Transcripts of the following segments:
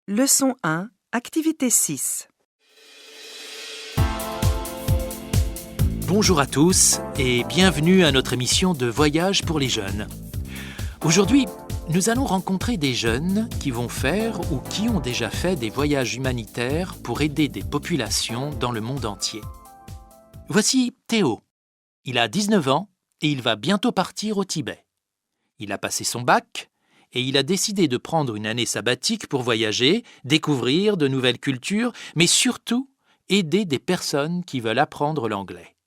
Leçon 1, activité 6. Bonjour à tous et bienvenue à notre émission de Voyage pour les jeunes. Aujourd'hui, nous allons rencontrer des jeunes qui vont faire ou qui ont déjà fait des voyages humanitaires pour aider des populations dans le monde entier. Voici Théo. Il a 19 ans et il va bientôt partir au Tibet. Il a passé son bac et il a décidé de prendre une année sabbatique pour voyager, découvrir de nouvelles cultures, mais surtout aider des personnes qui veulent apprendre l'anglais.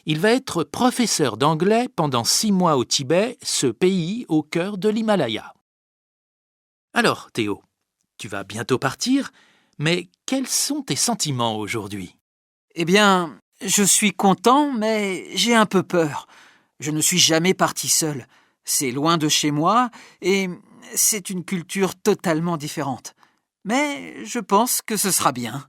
Il va être professeur d'anglais pendant 6 mois au Tibet, ce pays au cœur de l'Himalaya. Alors, Théo, tu vas bientôt partir, mais quels sont tes sentiments aujourd'hui ? Eh bien, je suis content, mais j'ai un peu peur. Je ne suis jamais parti seul. C'est loin de chez moi et c'est une culture totalement différente. Mais je pense que ce sera bien.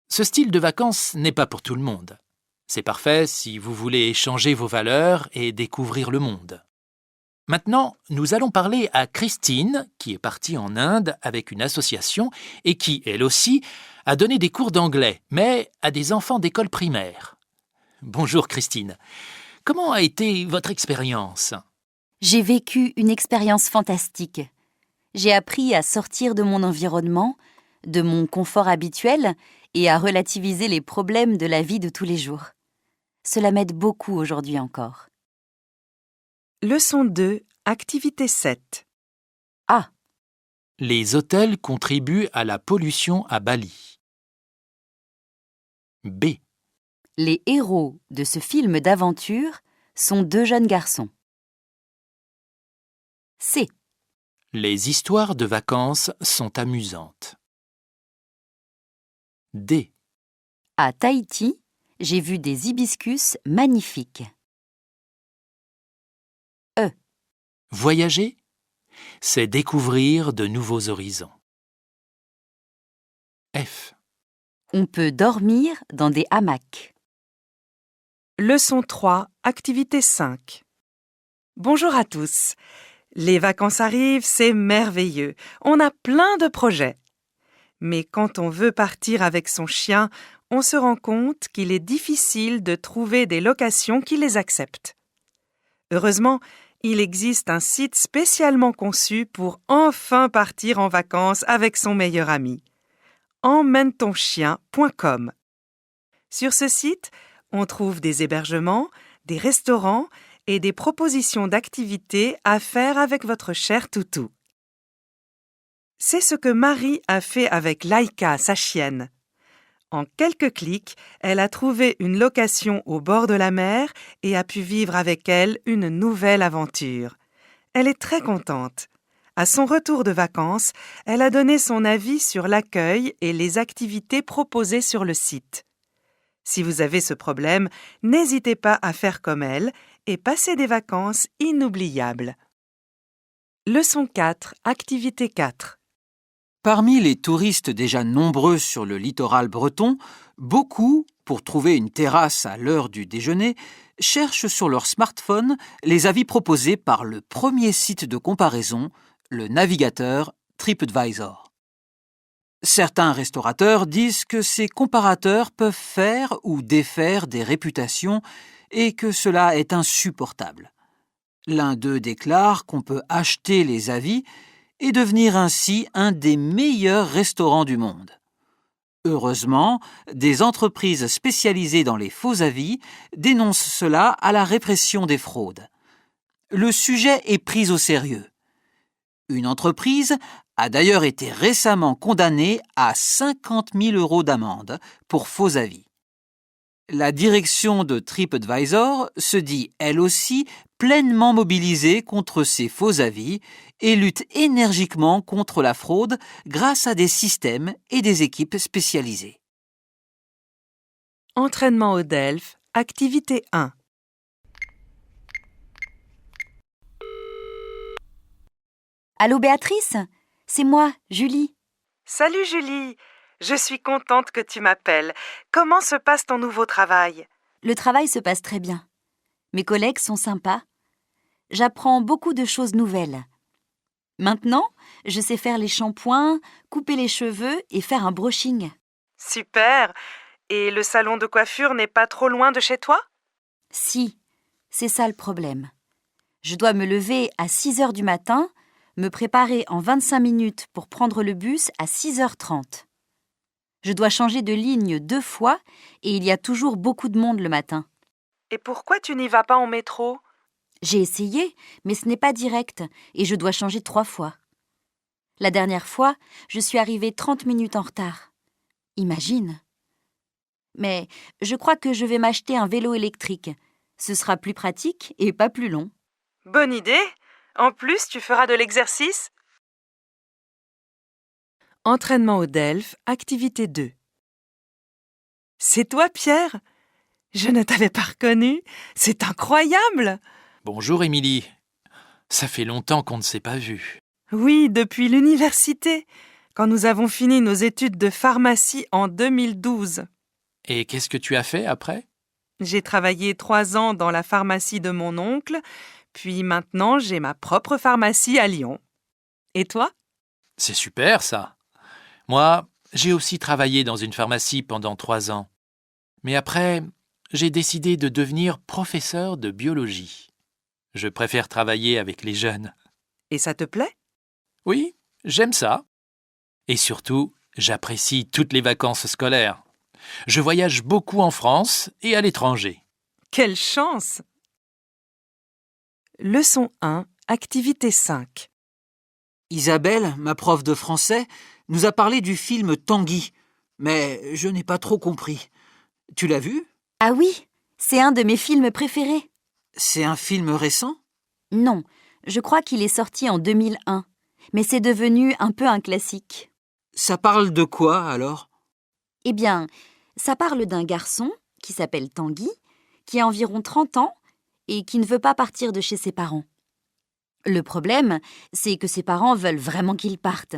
Ce style de vacances n'est pas pour tout le monde. C'est parfait si vous voulez échanger vos valeurs et découvrir le monde. Maintenant, nous allons parler à Christine, qui est partie en Inde avec une association et qui, elle aussi, a donné des cours d'anglais, mais à des enfants d'école primaire. Bonjour Christine. Comment a été votre expérience ? J'ai vécu une expérience fantastique. J'ai appris à sortir de mon environnement, de mon confort habituel et à relativiser les problèmes de la vie de tous les jours. Cela m'aide beaucoup aujourd'hui encore. Leçon 2, activité 7. A. Les hôtels contribuent à la pollution à Bali. B. Les héros de ce film d'aventure sont 2 jeunes garçons. C. Les histoires de vacances sont amusantes. D. À Tahiti, j'ai vu des hibiscus magnifiques. E. Voyager, c'est découvrir de nouveaux horizons. F. On peut dormir dans des hamacs. Leçon 3, activité 5. Bonjour à tous. Les vacances arrivent, c'est merveilleux. On a plein de projets. Mais quand on veut partir avec son chien, on se rend compte qu'il est difficile de trouver des locations qui les acceptent. Heureusement, il existe un site spécialement conçu pour enfin partir en vacances avec son meilleur ami. emmènetonchien.com. Sur ce site, on trouve des hébergements, des restaurants et des propositions d'activités à faire avec votre cher toutou. C'est ce que Marie a fait avec Laïka, sa chienne. En quelques clics, elle a trouvé une location au bord de la mer et a pu vivre avec elle une nouvelle aventure. Elle est très contente. À son retour de vacances, elle a donné son avis sur l'accueil et les activités proposées sur le site. Si vous avez ce problème, n'hésitez pas à faire comme elle et passer des vacances inoubliables. Leçon 4, activité 4. Parmi les touristes déjà nombreux sur le littoral breton, beaucoup, pour trouver une terrasse à l'heure du déjeuner, cherchent sur leur smartphone les avis proposés par le premier site de comparaison, le navigateur TripAdvisor. Certains restaurateurs disent que ces comparateurs peuvent faire ou défaire des réputations et que cela est insupportable. L'un d'eux déclare qu'on peut acheter les avis et devenir ainsi un des meilleurs restaurants du monde. Heureusement, des entreprises spécialisées dans les faux avis dénoncent cela à la répression des fraudes. Le sujet est pris au sérieux. Une entreprise a d'ailleurs été récemment condamnée à 50 000 € d'amende pour faux avis. La direction de TripAdvisor se dit, elle aussi, pleinement mobilisée contre ces faux avis et lutte énergiquement contre la fraude grâce à des systèmes et des équipes spécialisées. Entraînement au DELF, activité 1. Allô Béatrice ? C'est moi, Julie. Salut Julie, je suis contente que tu m'appelles. Comment se passe ton nouveau travail ? Le travail se passe très bien. Mes collègues sont sympas. J'apprends beaucoup de choses nouvelles. Maintenant, je sais faire les shampoings, couper les cheveux et faire un brushing. Super! Et le salon de coiffure n'est pas trop loin de chez toi? Si, c'est ça le problème. Je dois me lever à 6 heures du matin, me préparer en 25 minutes pour prendre le bus à 6h30. Je dois changer de ligne 2 fois et il y a toujours beaucoup de monde le matin. Et pourquoi tu n'y vas pas en métro? J'ai essayé, mais ce n'est pas direct et je dois changer 3 fois. La dernière fois, je suis arrivée 30 minutes en retard. Imagine. Mais je crois que je vais m'acheter un vélo électrique. Ce sera plus pratique et pas plus long. Bonne idée! En plus, tu feras de l'exercice. Entraînement au DELF, activité 2. C'est toi, Pierre? Je ne t'avais pas reconnu. C'est incroyable! Bonjour Émilie. Ça fait longtemps qu'on ne s'est pas vus. Oui, depuis l'université, quand nous avons fini nos études de pharmacie en 2012. Et qu'est-ce que tu as fait après? J'ai travaillé 3 ans dans la pharmacie de mon oncle, puis maintenant j'ai ma propre pharmacie à Lyon. Et toi? C'est super ça. Moi, j'ai aussi travaillé dans une pharmacie pendant 3 ans. Mais après, j'ai décidé de devenir professeur de biologie. Je préfère travailler avec les jeunes. Et ça te plaît? Oui, j'aime ça. Et surtout, j'apprécie toutes les vacances scolaires. Je voyage beaucoup en France et à l'étranger. Quelle chance! Leçon 1, activité 5. Isabelle, ma prof de français, nous a parlé du film Tanguy, mais je n'ai pas trop compris. Tu l'as vu? Ah oui, c'est un de mes films préférés. C'est un film récent? Non, je crois qu'il est sorti en 2001, mais c'est devenu un peu un classique. Ça parle de quoi, alors? Eh bien, ça parle d'un garçon qui s'appelle Tanguy, qui a environ 30 ans et qui ne veut pas partir de chez ses parents. Le problème, c'est que ses parents veulent vraiment qu'il parte.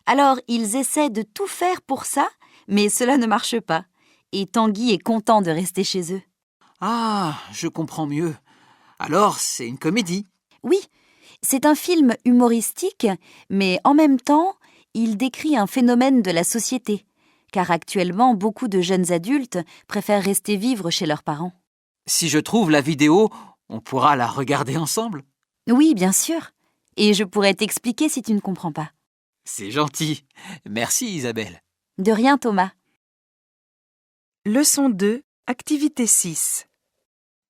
Alors, ils essaient de tout faire pour ça, mais cela ne marche pas. Et Tanguy est content de rester chez eux. Ah, je comprends mieux. Alors, c'est une comédie. Oui, c'est un film humoristique, mais en même temps, il décrit un phénomène de la société, car actuellement, beaucoup de jeunes adultes préfèrent rester vivre chez leurs parents. Si je trouve la vidéo, on pourra la regarder ensemble. Oui, bien sûr. Et je pourrais t'expliquer si tu ne comprends pas. C'est gentil. Merci, Isabelle. De rien, Thomas. Leçon 2, activité 6.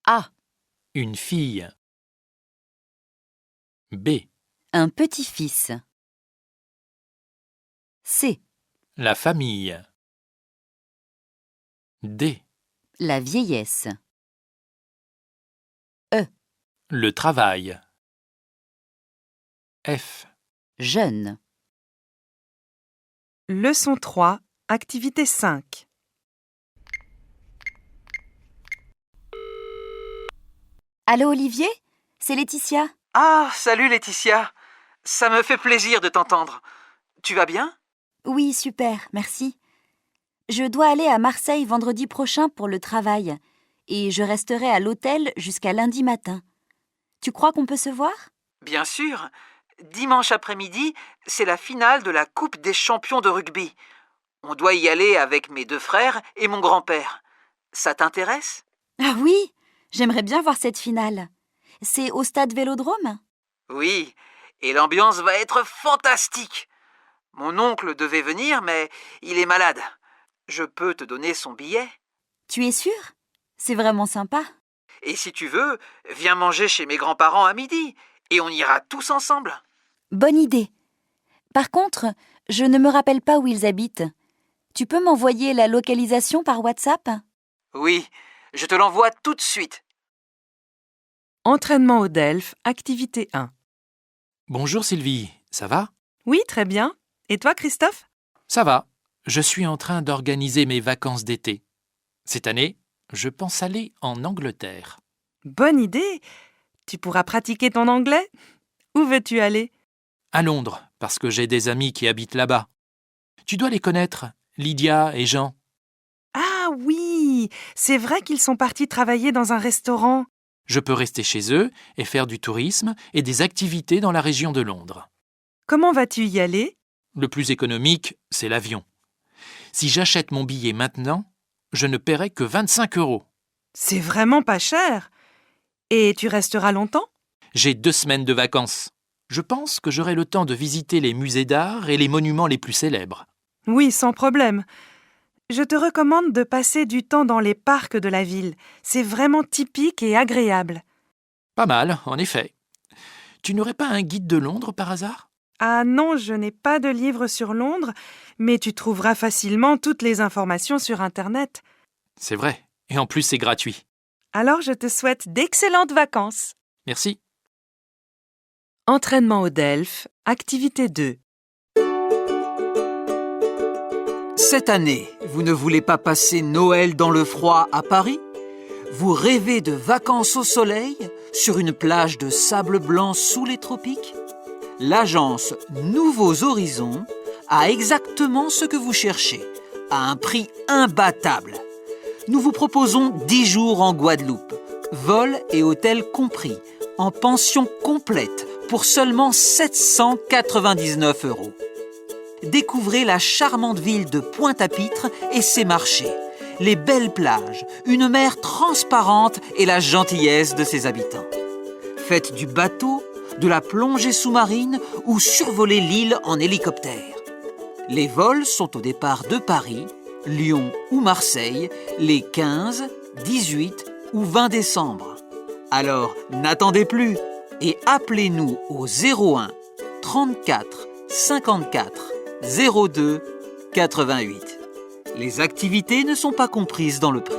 A. Une fille. B. Un petit-fils. C. La famille. D. La vieillesse. Le travail. F. Jeune. Leçon 3, activité 5. Allô, Olivier? C'est Laetitia. Ah, salut Laetitia. Ça me fait plaisir de t'entendre. Tu vas bien? Oui, super, merci. Je dois aller à Marseille vendredi prochain pour le travail et je resterai à l'hôtel jusqu'à lundi matin. Tu crois qu'on peut se voir? Bien sûr. Dimanche après-midi, c'est la finale de la Coupe des champions de rugby. On doit y aller avec mes 2 frères et mon grand-père. Ça t'intéresse? Ah oui, j'aimerais bien voir cette finale. C'est au stade Vélodrome? Oui, et l'ambiance va être fantastique. Mon oncle devait venir, mais il est malade. Je peux te donner son billet. Tu es sûr? C'est vraiment sympa. Et si tu veux, viens manger chez mes grands-parents à midi, et on ira tous ensemble. Bonne idée. Par contre, je ne me rappelle pas où ils habitent. Tu peux m'envoyer la localisation par WhatsApp? Oui, je te l'envoie tout de suite. Entraînement au DELF, activité 1. Bonjour Sylvie, ça va? Oui, très bien. Et toi, Christophe? Ça va. Je suis en train d'organiser mes vacances d'été. Cette année, je pense aller en Angleterre. Bonne idée. Tu pourras pratiquer ton anglais? Où veux-tu aller? À Londres, parce que j'ai des amis qui habitent là-bas. Tu dois les connaître, Lydia et Jean. Ah oui, c'est vrai qu'ils sont partis travailler dans un restaurant. Je peux rester chez eux et faire du tourisme et des activités dans la région de Londres. Comment vas-tu y aller? Le plus économique, c'est l'avion. Si j'achète mon billet maintenant, je ne paierai que 25 €. C'est vraiment pas cher. Et tu resteras longtemps? J'ai 2 semaines de vacances. Je pense que j'aurai le temps de visiter les musées d'art et les monuments les plus célèbres. Oui, sans problème. Je te recommande de passer du temps dans les parcs de la ville. C'est vraiment typique et agréable. Pas mal, en effet. Tu n'aurais pas un guide de Londres par hasard? Ah non, je n'ai pas de livre sur Londres, mais tu trouveras facilement toutes les informations sur Internet. C'est vrai, et en plus c'est gratuit. Alors je te souhaite d'excellentes vacances. Merci. Entraînement au DELF, activité 2. Cette année, vous ne voulez pas passer Noël dans le froid à Paris? Vous rêvez de vacances au soleil, sur une plage de sable blanc sous les tropiques? L'agence Nouveaux Horizons a exactement ce que vous cherchez, à un prix imbattable. Nous vous proposons 10 jours en Guadeloupe, vol et hôtel compris, en pension complète pour seulement 799 €. Découvrez la charmante ville de Pointe-à-Pitre et ses marchés, les belles plages, une mer transparente et la gentillesse de ses habitants. Faites du bateau, de la plongée sous-marine ou survolez l'île en hélicoptère. Les vols sont au départ de Paris, Lyon ou Marseille les 15, 18 ou 20 décembre. Alors, n'attendez plus et appelez-nous au 01 34 54 02 88. Les activités ne sont pas comprises dans le prix.